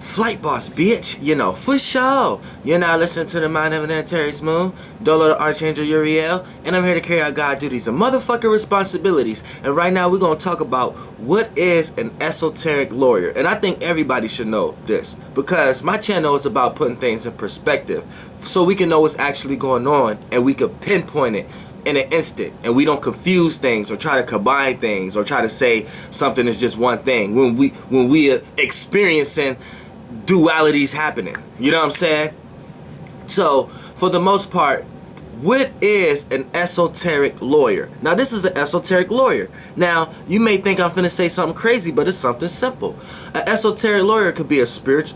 Flight boss, bitch. You know, for sure. You're now listening to the Mind of an Esoteric Smooth, Dolo the Archangel URIEL, and I'm here to carry out God duties and motherfucking responsibilities. And right now we're going to talk about what is an esoteric lawyer. And I think everybody should know this, because my channel is about putting things in perspective so we can know what's actually going on and we can pinpoint it in an instant, and we don't confuse things or try to combine things or try to say something is just one thing when we are experiencing dualities happening. You know what I'm saying? So for the most part, what is an esoteric lawyer? Now this is an esoteric lawyer. Now you may think I'm finna say something crazy, but it's something simple. An esoteric lawyer could be a spirit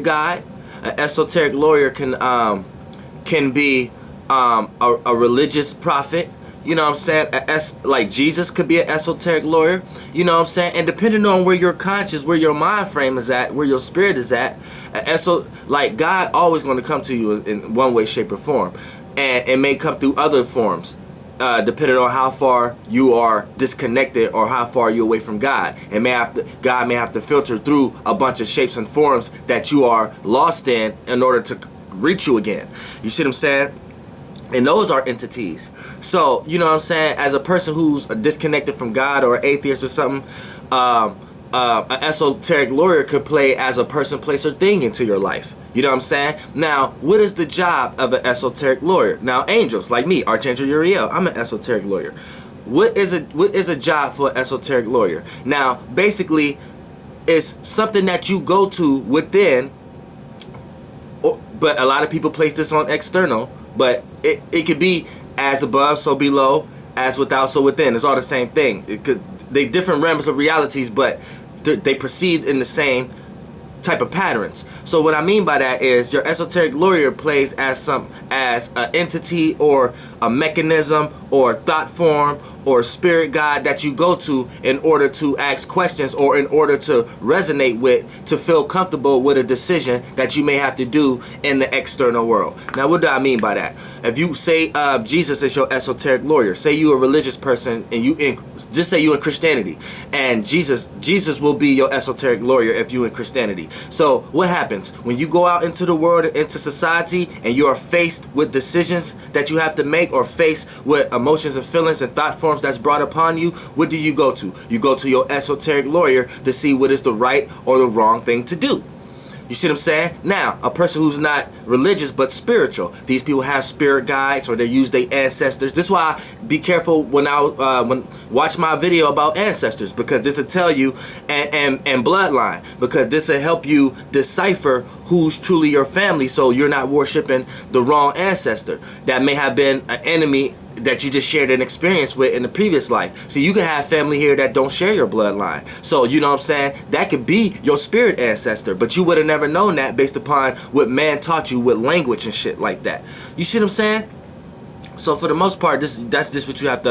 guide. An esoteric lawyer can be a religious prophet. You know what I'm saying? Like Jesus could be an esoteric lawyer. You know what I'm saying? And depending on where your conscious, where your mind frame is at, where your spirit is at, like God always going to come to you in one way, shape, or form. And it may come through other forms, depending on how far you are disconnected or how far you're away from God. God may have to filter through a bunch of shapes and forms that you are lost in order to reach you again. You see what I'm saying? And those are entities. So, you know what I'm saying? As a person who's disconnected from God or atheist or something, an esoteric lawyer could play as a person, place, or thing into your life. You know what I'm saying? Now, what is the job of an esoteric lawyer? Now, angels like me, Archangel Uriel, I'm an esoteric lawyer. What is a job for an esoteric lawyer? Now, basically, it's something that you go to within, but a lot of people place this on external. But it could be as above, so below, as without, so within. It's all the same thing. They different realms of realities, but they proceed in the same type of patterns. So what I mean by that is your esoteric lawyer plays as an entity or a mechanism or thought form or spirit guide that you go to in order to ask questions or in order to resonate with, to feel comfortable with a decision that you may have to do in the external world. Now, what do I mean by that? If you say Jesus is your esoteric lawyer, say you a religious person and just say you in Christianity, and Jesus will be your esoteric lawyer if you in Christianity. So what happens when you go out into the world and into society and you are faced with decisions that you have to make or faced with emotions and feelings and thought forms that's brought upon you? What do? You go to your esoteric lawyer to see what is the right or the wrong thing to do. You see what I'm saying? Now, a person who's not religious but spiritual, these people have spirit guides or they use their ancestors. This is why be careful when watch my video about ancestors, because this will tell you and bloodline, because this will help you decipher who's truly your family, so you're not worshiping the wrong ancestor that may have been an enemy that you just shared an experience with in the previous life. So you can have family here that don't share your bloodline. So you know what I'm saying? That could be your spirit ancestor, but you would have never known that based upon what man taught you with language and shit like that. You see what I'm saying? So for the most part, that's just what you have to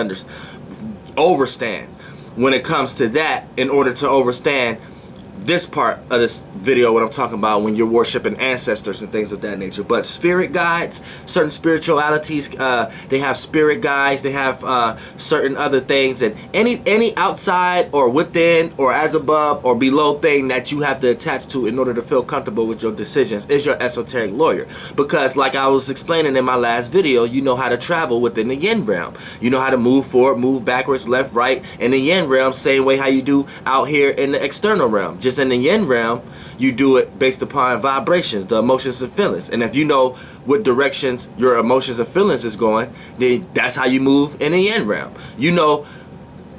understand when it comes to that, in order to understand this part of this video, what I'm talking about when you're worshiping ancestors and things of that nature. But spirit guides, certain spiritualities, they have spirit guides, they have certain other things, and any outside or within or as above or below thing that you have to attach to in order to feel comfortable with your decisions is your esoteric lawyer. Because like I was explaining in my last video, you know how to travel within the yin realm. You know how to move forward, move backwards, left, right in the yin realm, same way how you do out here in the external realm. Just in the yin realm, you do it based upon vibrations, the emotions and feelings. And if you know what directions your emotions and feelings is going, then that's how you move in the yin realm. You know,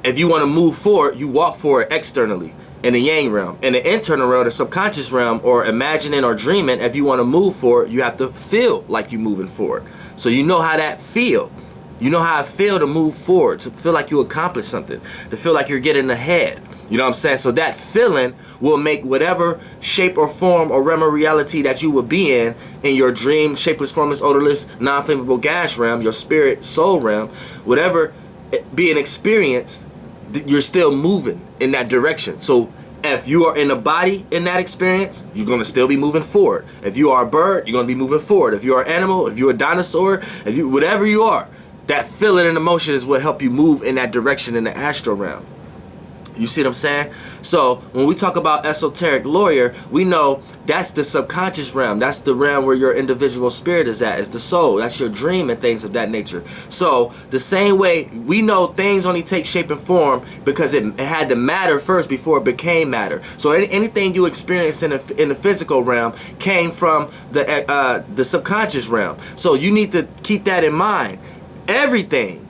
if you want to move forward, you walk forward externally in the yang realm. In the internal realm, the subconscious realm, or imagining or dreaming, if you want to move forward, you have to feel like you're moving forward. So you know how that feel. You know how it feel to move forward, to feel like you accomplished something, to feel like you're getting ahead. You know what I'm saying? So that feeling will make whatever shape or form or realm of reality that you will be in your dream, shapeless, formless, odorless, non-flammable gas realm, your spirit, soul realm, whatever being experienced, you're still moving in that direction. So if you are in a body in that experience, you're going to still be moving forward. If you are a bird, you're going to be moving forward. If you're an animal, if you're a dinosaur, if you whatever you are, that feeling and emotion is what help you move in that direction in the astral realm. You see what I'm saying? So when we talk about esoteric lawyer, we know that's the subconscious realm. That's the realm where your individual spirit is at. It's the soul. That's your dream and things of that nature. So the same way we know things only take shape and form because it had to matter first before it became matter. So anything you experience in the physical realm came from the subconscious realm. So you need to keep that in mind. Everything.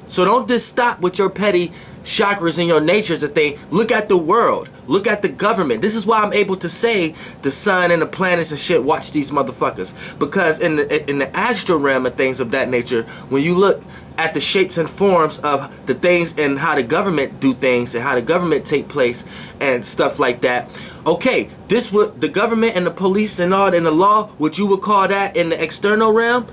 So don't just stop with your petty chakras and your natures of thing. Look at the world. Look at the government. This is why I'm able to say the sun and the planets and shit, watch these motherfuckers. Because in the astral realm and things of that nature, when you look at the shapes and forms of the things and how the government do things and how the government take place and stuff like that, okay, this would the government and the police and all in the law, what you would call that in the external realm,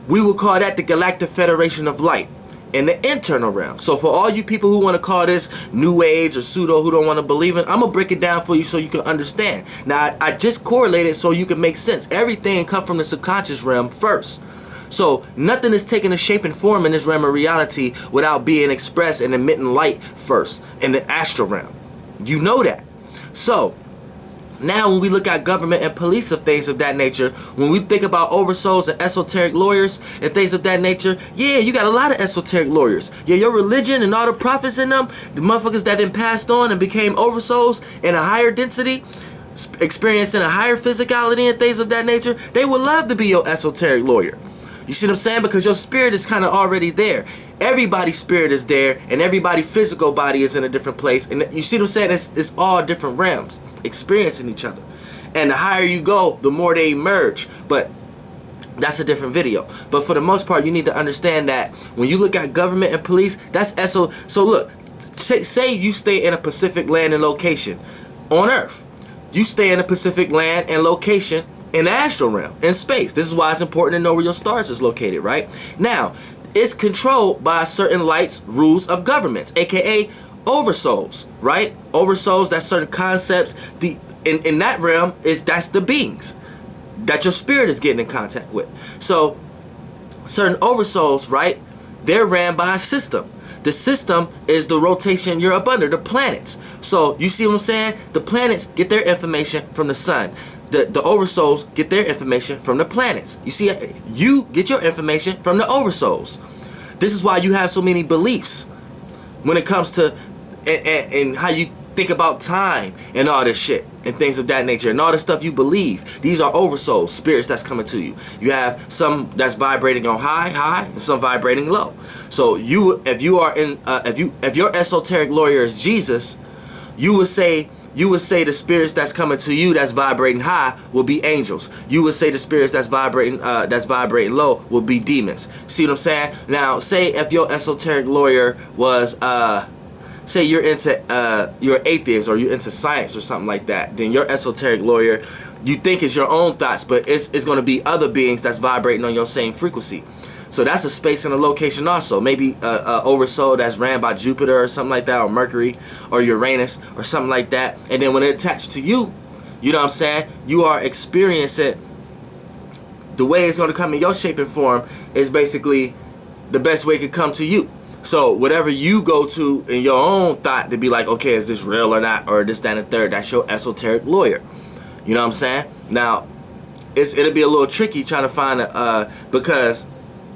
we would call that the Galactic Federation of Light. In the internal realm. So for all you people who want to call this new age or pseudo, who don't want to believe it, I'm gonna break it down for you so you can understand. Now I just correlated so you can make sense. Everything come from the subconscious realm first. So nothing is taking a shape and form in this realm of reality without being expressed and emitting light first in the astral realm. You know that. So now when we look at government and police of things of that nature, when we think about oversouls and esoteric lawyers and things of that nature, yeah, you got a lot of esoteric lawyers. Yeah, your religion and all the prophets in them, the motherfuckers that then passed on and became oversouls in a higher density, experiencing a higher physicality and things of that nature, they would love to be your esoteric lawyer. You see what I'm saying? Because your spirit is kind of already there. Everybody's spirit is there, and everybody's physical body is in a different place. And you see what I'm saying? It's all different realms experiencing each other. And the higher you go, the more they merge. But that's a different video. But for the most part, you need to understand that when you look at government and police, that's eso. So look, say you stay in a Pacific land and location on Earth. You stay in a Pacific land and location in the astral realm, in space. This is why it's important to know where your stars is located, right? Now, it's controlled by certain lights, rules of governments, aka oversouls, right? Oversouls, that's certain concepts. In that realm, that's the beings that your spirit is getting in contact with. So, certain oversouls, right? They're ran by a system. The system is the rotation you're up under, the planets. So, you see what I'm saying? The planets get their information from the sun. The oversouls get their information from the planets. You see, you get your information from the oversouls. This is why you have so many beliefs when it comes to and how you think about time and all this shit and things of that nature and all the stuff you believe. These are oversouls, spirits that's coming to you. You have some that's vibrating on high, and some vibrating low. So if your esoteric lawyer is Jesus, you would say the spirits that's coming to you that's vibrating high will be angels. You would say the spirits that's vibrating low will be demons. See what I'm saying? Now, say if your esoteric lawyer was say you're atheist or you're into science or something like that, then your esoteric lawyer you think is your own thoughts, but it's going to be other beings that's vibrating on your same frequency. So that's a space and a location also. Maybe oversoul that's ran by Jupiter or something like that, or Mercury or Uranus or something like that. And then when it attached to you, you know what I'm saying, you are experiencing the way it's going to come in your shape and form is basically the best way it could come to you. So whatever you go to in your own thought to be like, okay, is this real or not, or this, that, and the third, that's your esoteric lawyer. You know what I'm saying? Now, it'll be a little tricky trying to find because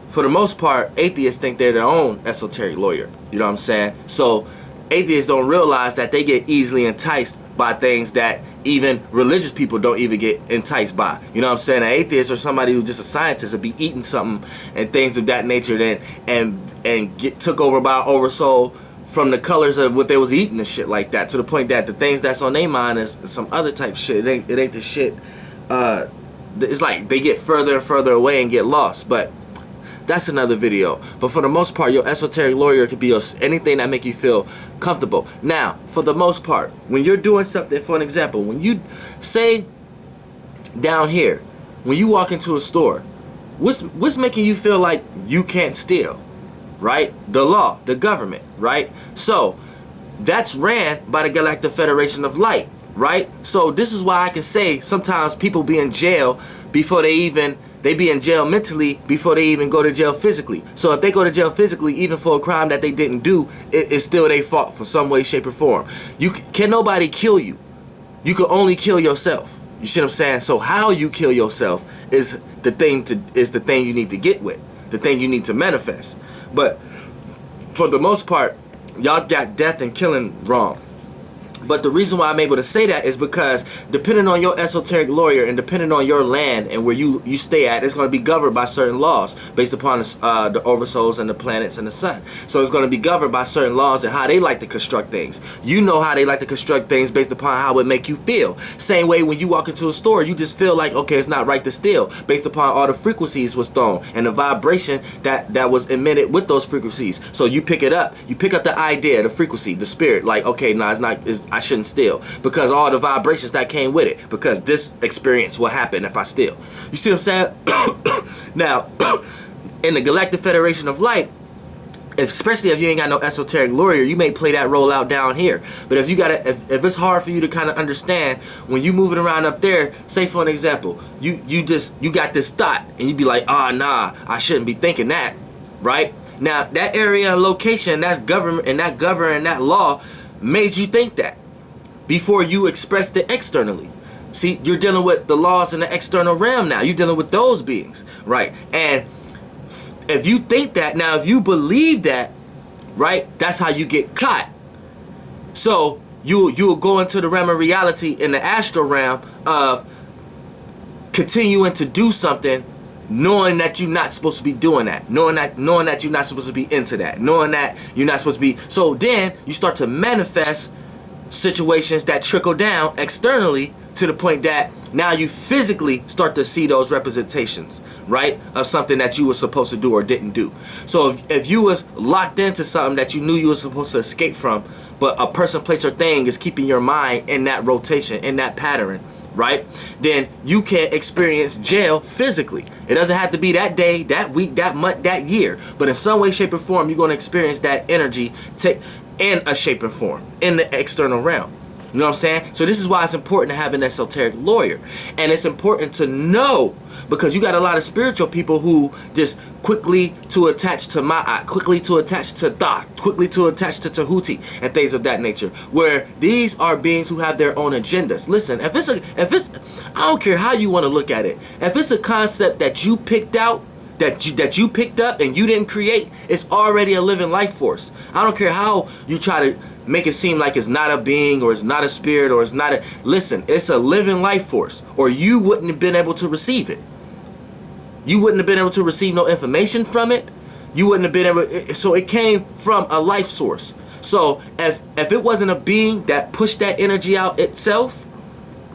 for the most part, atheists think they're their own esoteric lawyer. You know what I'm saying? So atheists don't realize that they get easily enticed by things that even religious people don't even get enticed by. You know what I'm saying? An atheist or somebody who's just a scientist will be eating something and things of that nature and get took over by oversoul from the colors of what they was eating and shit like that, to the point that the things that's on their mind is some other type shit. It ain't the shit. It's like they get further and further away and get lost. But that's another video. But for the most part, your esoteric lawyer could be anything that make you feel comfortable. Now, for the most part, when you're doing something, for an example, when you say down here, when you walk into a store, what's making you feel like you can't steal? Right? The law, the government, right? So that's ran by the Galactic Federation of Light, right? So this is why I can say sometimes people be in jail before they even they be in jail mentally before they even go to jail physically. So if they go to jail physically, even for a crime that they didn't do, it's still their fault for some way, shape, or form. Can nobody kill you. You can only kill yourself. You see what I'm saying? So how you kill yourself is the thing you need to get with, the thing you need to manifest. But for the most part, y'all got death and killing wrong. But the reason why I'm able to say that is because depending on your esoteric lawyer and depending on your land and where you stay at, it's going to be governed by certain laws based upon the oversouls and the planets and the sun. So it's going to be governed by certain laws and how they like to construct things. You know how they like to construct things based upon how it make you feel. Same way when you walk into a store, you just feel like, okay, it's not right to steal based upon all the frequencies was thrown and the vibration that was emitted with those frequencies. So you pick it up. You pick up the idea, the frequency, the spirit. Like, okay, nah, I shouldn't steal because all the vibrations that came with it, because this experience will happen if I steal. You see what I'm saying? Now, in the Galactic Federation of Light, especially if you ain't got no esoteric lawyer, you may play that role out down here. But if you got if it's hard for you to kind of understand when you moving around up there, say for an example, you got this thought and you be like, nah, I shouldn't be thinking that, right? Now that area and location, that's government and that law made you think that before you expressed it externally. See, you're dealing with the laws in the external realm now. You're dealing with those beings, right? And if you think that, now if you believe that, right, that's how you get caught. So you'll go into the realm of reality in the astral realm of continuing to do something, knowing that you're not supposed to be doing that, knowing that you're not supposed to be into that, knowing that you're not supposed to be. So then you start to manifest situations that trickle down externally to the point that now you physically start to see those representations, right, of something that you were supposed to do or didn't do. So if you was locked into something that you knew you were supposed to escape from, but a person, place, or thing is keeping your mind in that rotation, in that pattern, right, then you can experience jail physically. It doesn't have to be that day, that week, that month, that year, but in some way, shape, or form, you're going to experience that energy in a shape and form in the external realm. You know what I'm saying? So this is why it's important to have an esoteric lawyer. And it's important to know, because you got a lot of spiritual people who just quickly to attach to Ma'at, quickly to attach to Tha, quickly to attach to Tahuti and things of that nature, where these are beings who have their own agendas. Listen, if it's I don't care how you want to look at it. If it's a concept that you picked out, that you picked up and you didn't create, it's already a living life force. I don't care how you try to make it seem like it's not a being or it's not a spirit or it's not a... Listen, it's a living life force, or you wouldn't have been able to receive it. You wouldn't have been able to receive no information from it. You wouldn't have been able... So it came from a life source. So if it wasn't a being that pushed that energy out itself,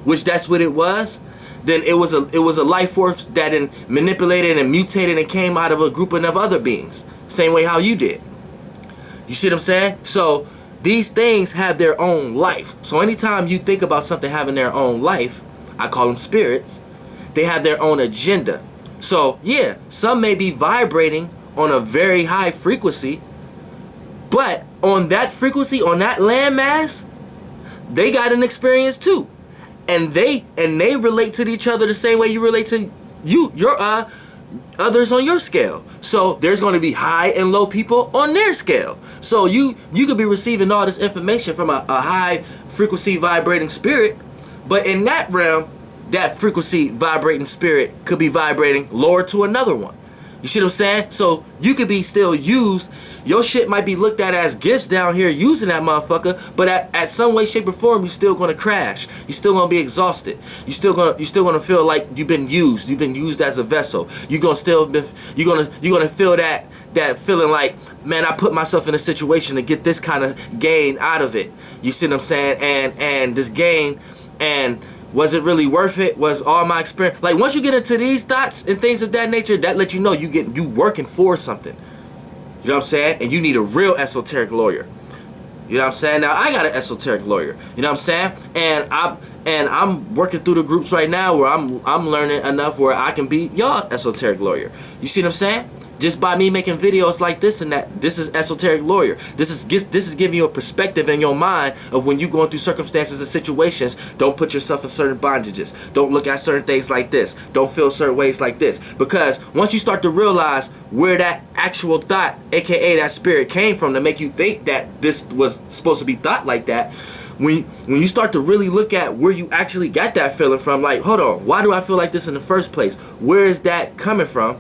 which that's what it was, then it was a life force that manipulated and mutated and came out of a group of other beings. Same way how you did. You see what I'm saying? So these things have their own life. So anytime you think about something having their own life, I call them spirits, they have their own agenda. So yeah, some may be vibrating on a very high frequency, but on that frequency, on that landmass, they got an experience too. And they relate to each other the same way you relate to your others on your scale. So there's going to be high and low people on their scale. So you could be receiving all this information from a high frequency vibrating spirit, but in that realm, that frequency vibrating spirit could be vibrating lower to another one. You see what I'm saying? So you could be still used. Your shit might be looked at as gifts down here using that motherfucker, but at some way, shape, or form, you're still gonna crash. You're still gonna be exhausted. You're still gonna feel like you've been used. You've been used as a vessel. You're gonna feel that feeling like, man, I put myself in a situation to get this kind of gain out of it. You see what I'm saying? And this gain, and was it really worth it? Was all my experience, like, once you get into these thoughts and things of that nature, that lets you know you working for something. You know what I'm saying? And you need a real esoteric lawyer. You know what I'm saying? Now I got an esoteric lawyer. You know what I'm saying? And I'm working through the groups right now where I'm learning enough where I can be y'all esoteric lawyer. You see what I'm saying? just by me making videos like this and that. This is Esoteric Lawyer. This is giving you a perspective in your mind of when you're going through circumstances and situations. Don't put yourself in certain bondages. Don't look at certain things like this. Don't feel certain ways like this. Because once you start to realize where that actual thought, aka that spirit, came from to make you think that this was supposed to be thought like that, when you start to really look at where you actually got that feeling from, like, hold on, why do I feel like this in the first place? Where is that coming from?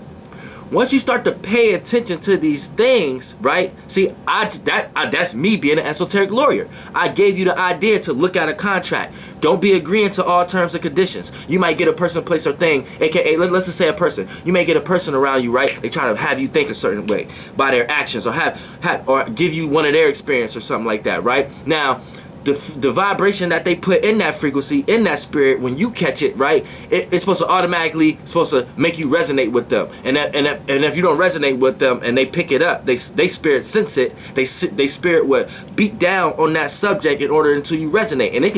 Once you start to pay attention to these things, right? See, that's me being an esoteric lawyer. I gave you the idea to look at a contract. Don't be agreeing to all terms and conditions. You might get a person, place, or thing, aka let's just say a person. You may get a person around you, right? They try to have you think a certain way by their actions, or or give you one of their experience or something like that, right? Now, the vibration that they put in that frequency, in that spirit, when you catch it, right, it's supposed to automatically make you resonate with them. And if you don't resonate with them and they pick it up, they spirit sense it. They spirit would beat down on that subject in order until you resonate. And it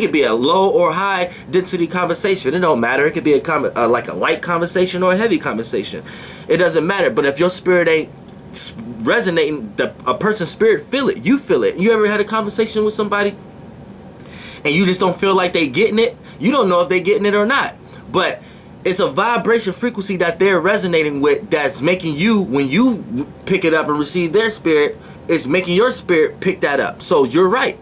could be a low or high density conversation. It don't matter. It could be like a light conversation or a heavy conversation. It doesn't matter. But if your spirit ain't resonating, a person's spirit feel it. You feel it. You ever had a conversation with somebody and you just don't feel like they getting it? You don't know if they getting it or not, but it's a vibration frequency that they're resonating with that's making you, when you pick it up and receive their spirit, it's making your spirit pick that up. So you're right.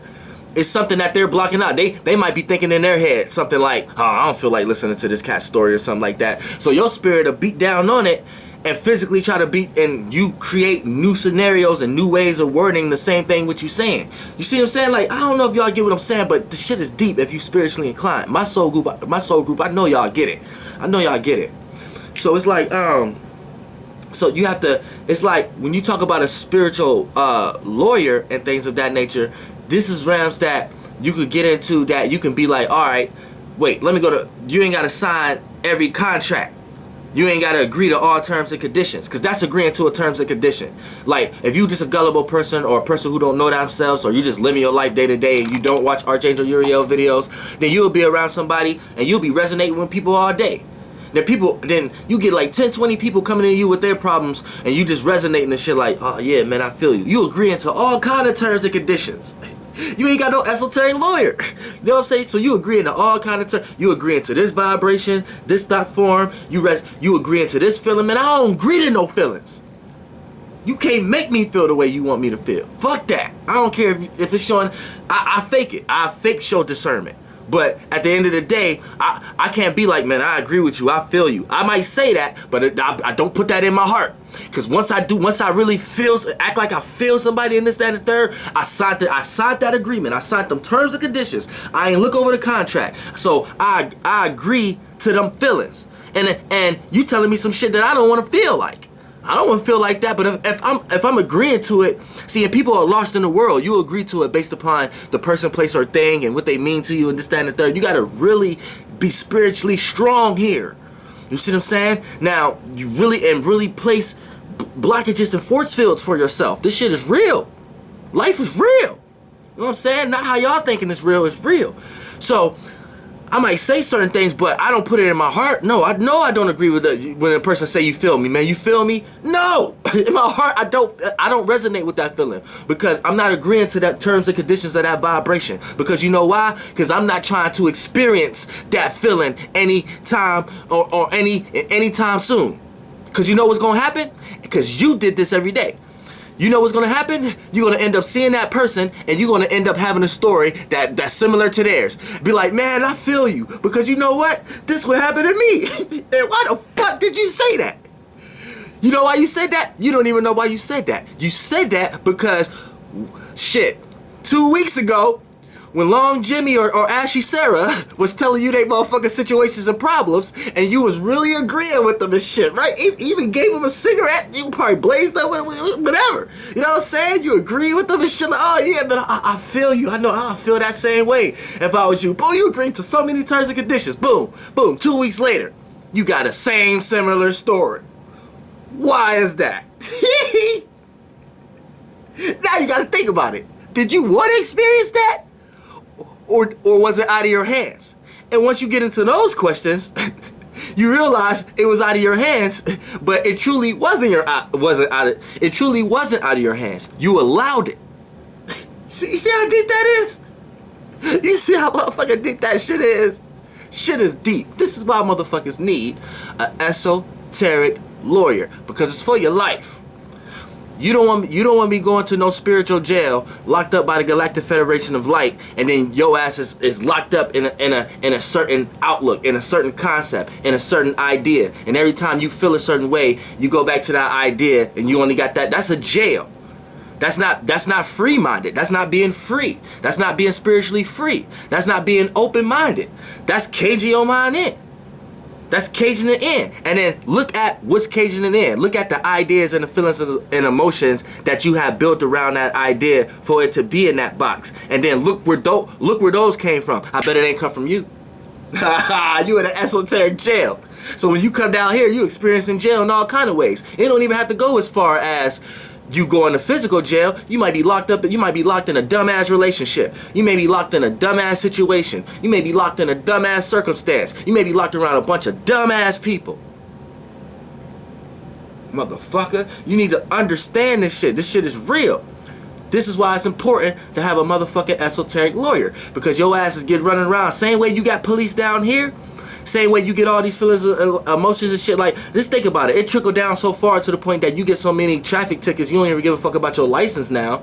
It's something that they're blocking out. They might be thinking in their head something like, oh, I don't feel like listening to this cat's story or something like that. So your spirit will beat down on it and physically try to beat, and you create new scenarios and new ways of wording the same thing what you saying. You see what I'm saying? Like, I don't know if y'all get what I'm saying, but the shit is deep if you spiritually inclined. My soul group, I know y'all get it. I know y'all get it. So it's like, so you have to, it's like when you talk about a spiritual lawyer and things of that nature, this is realms that you could get into, that you can be like, all right, wait, let me go to, you ain't got to sign every contract. You ain't got to agree to all terms and conditions, because that's agreeing to a terms and condition. Like, if you just a gullible person or a person who don't know themselves, or you just living your life day to day and you don't watch Archangel Uriel videos, then you'll be around somebody and you'll be resonating with people all day. Then you get like 10, 20 people coming to you with their problems, and you just resonating and shit like, oh yeah, man, I feel you. You agreeing to all kind of terms and conditions. You ain't got no esoteric lawyer. You know what I'm saying? So you agreeing to all kind of terms. You agreeing to this vibration, this thought form. You agreeing to this feeling. Man, I don't agree to no feelings. You can't make me feel the way you want me to feel. Fuck that. I don't care if it's showing. I fake it. I fake show discernment. But at the end of the day, I can't be like, man, I agree with you, I feel you. I might say that, but I don't put that in my heart. Because once I really act like I feel somebody in this, that, and the third, I signed that agreement. I signed them terms and conditions. I ain't look over the contract. So I agree to them feelings. And you telling me some shit that I don't want to feel like. I don't want to feel like that, but if I'm agreeing to it, see, and people are lost in the world, you agree to it based upon the person, place, or thing and what they mean to you and this, that, and the third. You got to really be spiritually strong here. You see what I'm saying? Now, you really place blockages and force fields for yourself. This shit is real. Life is real. You know what I'm saying? Not how y'all thinking it's real, it's real. So, I might say certain things, but I don't put it in my heart. No, I know I don't agree with when a person say, you feel me, man. You feel me? No. In my heart, I don't resonate with that feeling, because I'm not agreeing to that terms and conditions of that vibration. Because you know why? Because I'm not trying to experience that feeling anytime or anytime soon. Because you know what's going to happen? Because you did this every day. You know what's going to happen? You're going to end up seeing that person, and you're going to end up having a story that's similar to theirs. Be like, man, I feel you. Because you know what? This would happen to me. And why the fuck did you say that? You know why you said that? You don't even know why you said that. You said that because, shit, 2 weeks ago, when Long Jimmy or Ashy Sarah was telling you they motherfucking situations and problems, and you was really agreeing with them and shit, right? Even gave them a cigarette, you probably blazed them, whatever. You know what I'm saying? You agree with them and shit like, oh yeah, but I feel you. I know I feel that same way if I was you. Boom, you agreed to so many terms and conditions. Boom, boom, 2 weeks later, you got a similar story. Why is that? Now you gotta think about it. Did you want to experience that? Or was it out of your hands? And once you get into those questions, you realize it was out of your hands, but it truly wasn't it truly wasn't out of your hands. You allowed it. See, you see how deep that is? You see how motherfucking deep that shit is? Shit is deep. This is why motherfuckers need an esoteric lawyer, because it's for your life. You don't want to be going to no spiritual jail, locked up by the Galactic Federation of Light, and then your ass is locked up in a certain outlook, in a certain concept, in a certain idea. And every time you feel a certain way, you go back to that idea, and you only got that. That's a jail. That's not free-minded. That's not being free. That's not being spiritually free. That's not being open-minded. That's caging your mind in. That's caging it in. And then look at what's caging it in. Look at the ideas and the feelings and emotions that you have built around that idea for it to be in that box. And then look where those came from. I bet it ain't come from you. You in an esoteric jail. So when you come down here, you experiencing jail in all kind of ways. It don't even have to go as far as you go into physical jail. You might be locked up. You might be locked in a dumbass relationship. You may be locked in a dumbass situation. You may be locked in a dumbass circumstance. You may be locked around a bunch of dumbass people. Motherfucker, you need to understand this shit. This shit is real. This is why it's important to have a motherfucking esoteric lawyer, because your ass is getting running around same way you got police down here. Same way you get all these feelings and emotions and shit. Like, just think about it. It trickled down so far to the point that you get so many traffic tickets, you don't even give a fuck about your license now.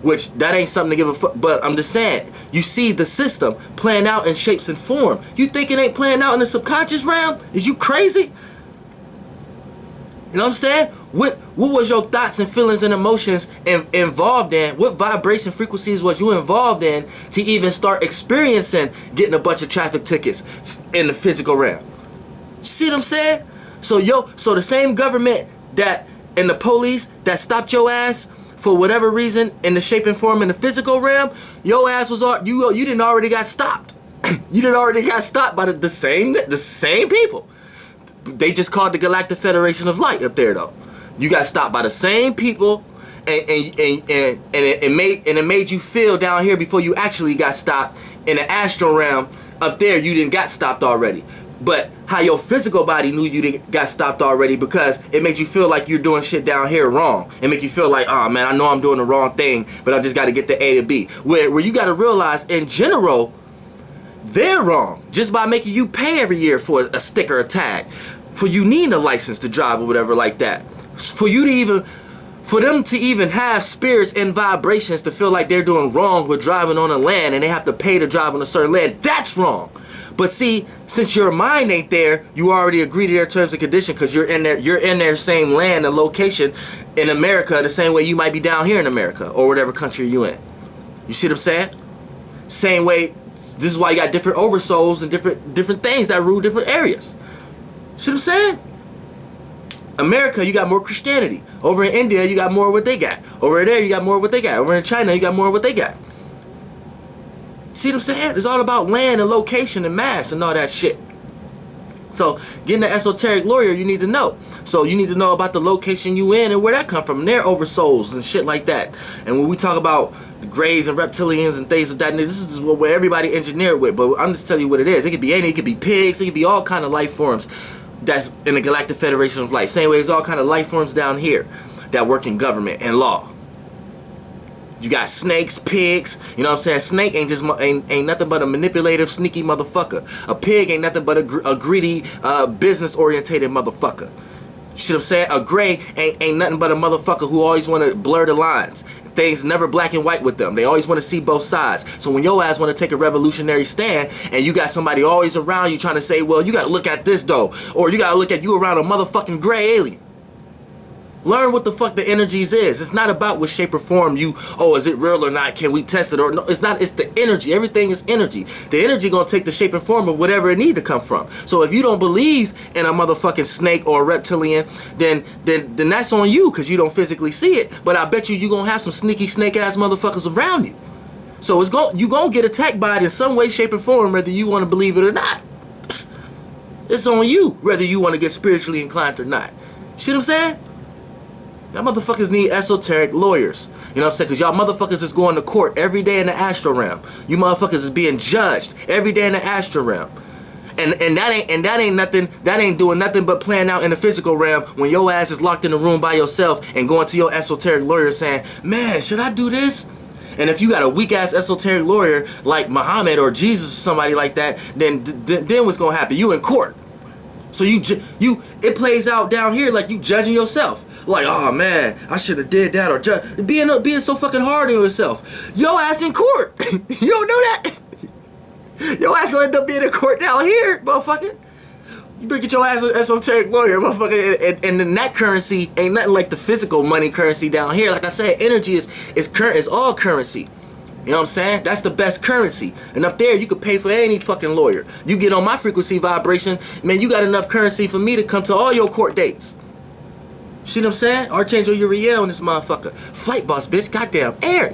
Which, that ain't something to give a fuck. But I'm just saying, you see the system playing out in shapes and form. You think it ain't playing out in the subconscious realm? Is you crazy? You know what I'm saying? What was your thoughts and feelings and emotions involved in? What vibration frequencies was you involved in to even start experiencing getting a bunch of traffic tickets in the physical realm? See what I'm saying? So the same government that and the police that stopped your ass for whatever reason in the shape and form in the physical realm, your ass was you didn't already got stopped. You didn't already got stopped by the same people. They just called the Galactic Federation of Light up there though. You got stopped by the same people, and it made you feel down here before you actually got stopped in the astral realm up there. You didn't got stopped already, but how your physical body knew you didn't got stopped already, because it made you feel like you're doing shit down here wrong. It make you feel like, oh man, I know I'm doing the wrong thing, but I just got to get to A to B. Where you got to realize in general, they're wrong just by making you pay every year for a sticker or tag, for you needing a license to drive or whatever like that. For them to even have spirits and vibrations to feel like they're doing wrong with driving on a land and they have to pay to drive on a certain land, that's wrong. But see, since your mind ain't there, you already agree to their terms and conditions, because you're in their same land and location in America the same way you might be down here in America or whatever country you in. You see what I'm saying? Same way, this is why you got different oversouls and different things that rule different areas. See what I'm saying? America, you got more Christianity. Over in India, you got more of what they got. Over there, you got more of what they got. Over in China, you got more of what they got. See what I'm saying? It's all about land and location and mass and all that shit. So, getting an esoteric lawyer, you need to know. So, you need to know about the location you in and where that come from. And their oversouls and shit like that. And when we talk about the greys and reptilians and things of that, this is what everybody engineered with. But I'm just telling you what it is. It could be it could be pigs, it could be all kind of life forms that's in the Galactic Federation of Light. Same way there's all kind of life forms down here that work in government and law. You got snakes, pigs, you know what I'm saying? Snake ain't nothing but a manipulative, sneaky motherfucker. A pig ain't nothing but a greedy, business-orientated motherfucker. You see what I'm saying? A gray ain't nothing but a motherfucker who always want to blur the lines. Things never black and white with them. They always want to see both sides. So when your ass want to take a revolutionary stand and you got somebody always around you trying to say, well, you got to look at this though, or you got to look at you around a motherfucking gray alien. Learn what the fuck the energies is. It's not about what shape or form is it real or not? Can we test it or no? It's not. It's the energy. Everything is energy. The energy gonna take the shape and form of whatever it need to come from. So if you don't believe in a motherfucking snake or a reptilian, then that's on you, because you don't physically see it. But I bet you gonna have some sneaky snake ass motherfuckers around you. So you gonna get attacked by it in some way, shape, or form, whether you want to believe it or not. It's on you whether you want to get spiritually inclined or not. See what I'm saying? Y'all motherfuckers need esoteric lawyers. You know what I'm saying? Because y'all motherfuckers is going to court every day in the astral realm. You motherfuckers is being judged every day in the astral realm. And that ain't nothing. That ain't doing nothing but playing out in the physical realm when your ass is locked in a room by yourself and going to your esoteric lawyer saying, "Man, should I do this?" And if you got a weak ass esoteric lawyer like Muhammad or Jesus or somebody like that, then what's gonna happen? You in court. So it plays out down here like you judging yourself. Like, oh man, I should have did that, or being so fucking hard on yourself. Yo ass in court. You don't know that? Your ass gonna end up being in court down here, motherfucker. You better get your ass an esoteric lawyer, motherfucker. And then that currency ain't nothing like the physical money currency down here. Like I said, energy is all currency. You know what I'm saying? That's the best currency. And up there, you could pay for any fucking lawyer. You get on my frequency vibration, man, you got enough currency for me to come to all your court dates. See what I'm saying? Archangel Uriel in this motherfucker. Flight boss, bitch. Goddamn air.